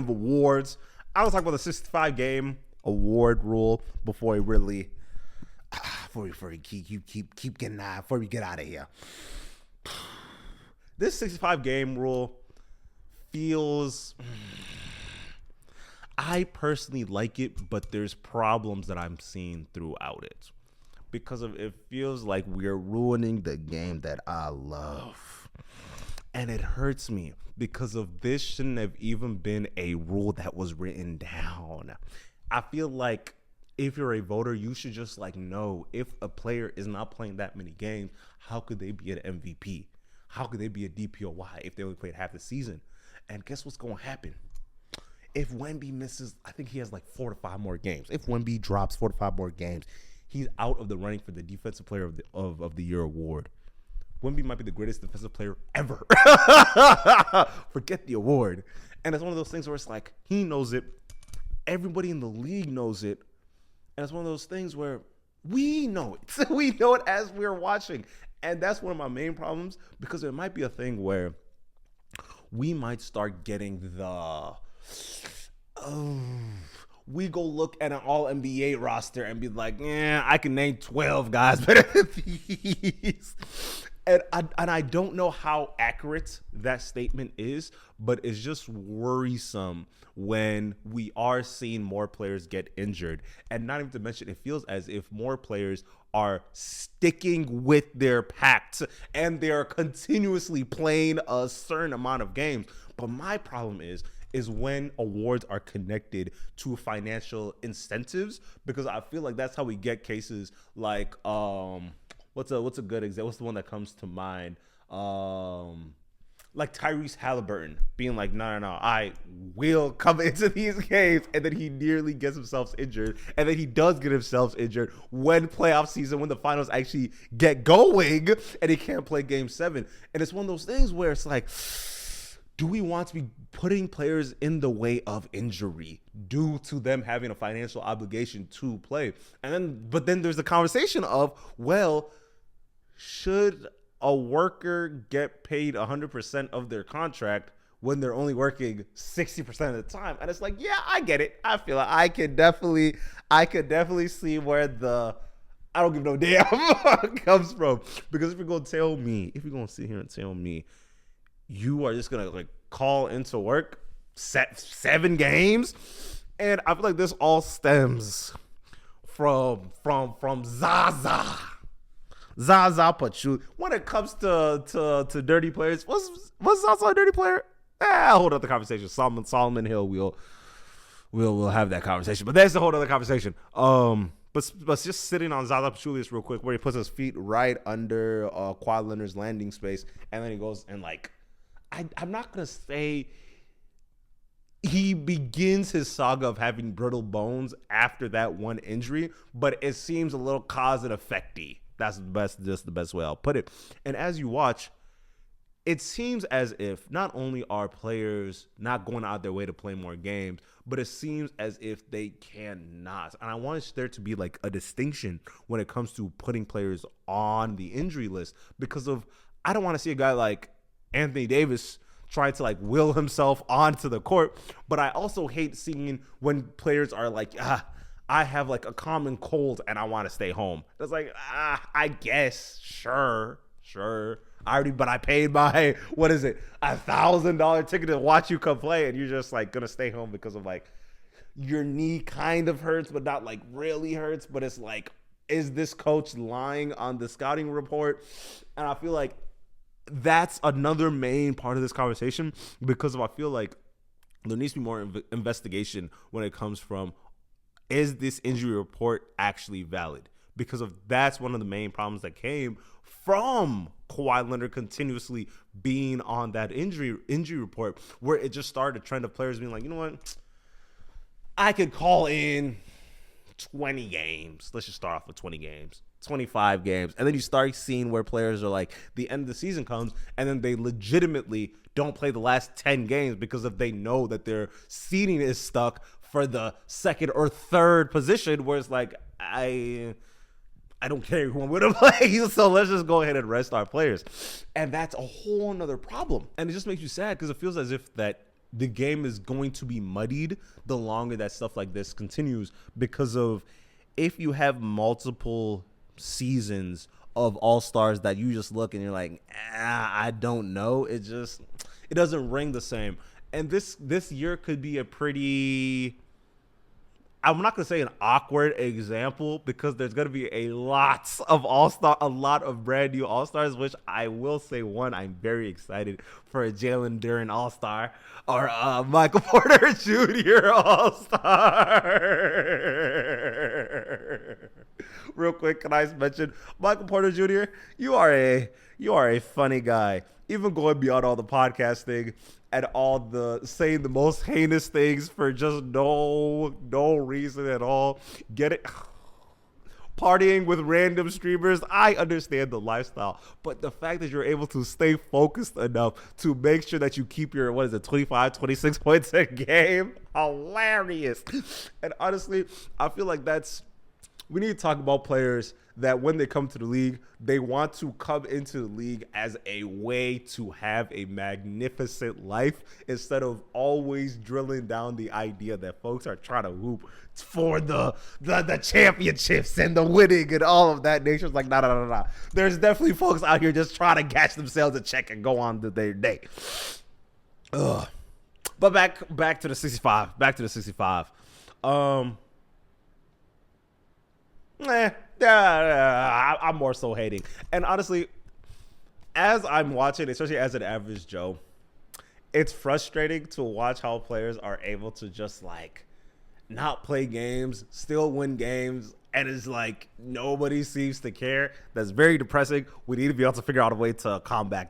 of awards. I was talking about the 65 game award rule before we really, before we keep getting out, before we get out of here. This 65 game rule feels, I personally like it, but there's problems that I'm seeing throughout it because of it feels like we're ruining the game that I love. And it hurts me because of this shouldn't have even been a rule that was written down. I feel like if you're a voter, you should just like know if a player is not playing that many games, how could they be an MVP? How could they be a DPOY if they only played half the season? And guess what's going to happen? If Wemby misses, I think he has like 4 to 5 more games. If Wemby drops 4 to 5 more games, he's out of the running for the Defensive Player of the Year award. Wemby might be the greatest defensive player ever. Forget the award. And it's one of those things where it's like, he knows it. Everybody in the league knows it. And it's one of those things where we know it. We know it as we're watching. And that's one of my main problems because there might be a thing where we might start getting we go look at an all-NBA roster and be like, yeah, I can name 12 guys better than these. And I don't know how accurate that statement is, but it's just worrisome when we are seeing more players get injured. And not even to mention, it feels as if more players are sticking with their pact and they are continuously playing a certain amount of games. But my problem is when awards are connected to financial incentives, because I feel like that's how we get cases like what's a good example? What's the one that comes to mind? Like Tyrese Halliburton being like, no, I will come into these games, and then he nearly gets himself injured, and then he does get himself injured when playoff season, when the finals actually get going, and he can't play game 7. And it's one of those things where it's like, do we want to be putting players in the way of injury due to them having a financial obligation to play? But then there's the conversation of, well, should a worker get paid 100% of their contract when they're only working 60% of the time? And it's like, yeah, I get it. I feel like I could definitely see where the I don't give no damn comes from. Because if you're going to sit here and tell me you are just going to like call into work 7 games, and I feel like this all stems from Zaza Pachulia. When it comes to dirty players, was Zaza a dirty player? Hold up the conversation. Solomon Hill, we'll have that conversation, but that's a whole other conversation. But just sitting on Zaza Pachulia real quick, where he puts his feet right under Kawhi Leonard's landing space, and then he goes and like, I'm not gonna say he begins his saga of having brittle bones after that one injury, but it seems a little cause and effecty. That's the best way I'll put it. And as you watch, it seems as if not only are players not going out their way to play more games, but it seems as if they cannot. And I want there to be like a distinction when it comes to putting players on the injury list, because I don't want to see a guy like Anthony Davis try to like will himself onto the court, but I also hate seeing when players are like, I have like a common cold and I want to stay home. That's like, I guess, sure. But I paid my, what is it, $1,000 ticket to watch you come play, and you're just like gonna stay home because of like your knee kind of hurts, but not like really hurts. But it's like, is this coach lying on the scouting report? And I feel like that's another main part of this conversation, because I feel like there needs to be more investigation when it comes from, is this injury report actually valid? Because that's one of the main problems that came from Kawhi Leonard continuously being on that injury report, where it just started a trend of players being like, you know what, I could call in 20 games. Let's just start off with 20 games, 25 games. And then you start seeing where players are like, the end of the season comes, and then they legitimately don't play the last 10 games because they know that their seeding is stuck for the second or third position, where it's like, I don't care who I'm going to play, so let's just go ahead and rest our players. And that's a whole nother problem. And it just makes you sad, because it feels as if that the game is going to be muddied the longer that stuff like this continues, because of if you have multiple seasons of all-stars that you just look and you're like, I don't know. It doesn't ring the same. And this year could be a pretty, I'm not going to say an awkward example, because there's going to be a lot of brand new all-stars, which I will say, one, I'm very excited for a Jalen Duren all-star or a Michael Porter Jr. all-star. Real quick, can I mention Michael Porter Jr.? You are a funny guy. Even going beyond all the podcast thing and all the saying the most heinous things for just no reason at all. Get it? Partying with random streamers. I understand the lifestyle, but the fact that you're able to stay focused enough to make sure that you keep your, 25, 26 points a game, hilarious. And honestly, I feel like we need to talk about players that when they come to the league, they want to come into the league as a way to have a magnificent life, instead of always drilling down the idea that folks are trying to hoop for the championships and the winning and all of that nature. It's like, nah. There's definitely folks out here just trying to catch themselves a check and go on to their day. Ugh. But back to the 65. I'm more so hating. And honestly, as I'm watching, especially as an average Joe, it's frustrating to watch how players are able to just like not play games, still win games, and it's like nobody seems to care. That's very depressing. We need to be able to figure out a way to combat that.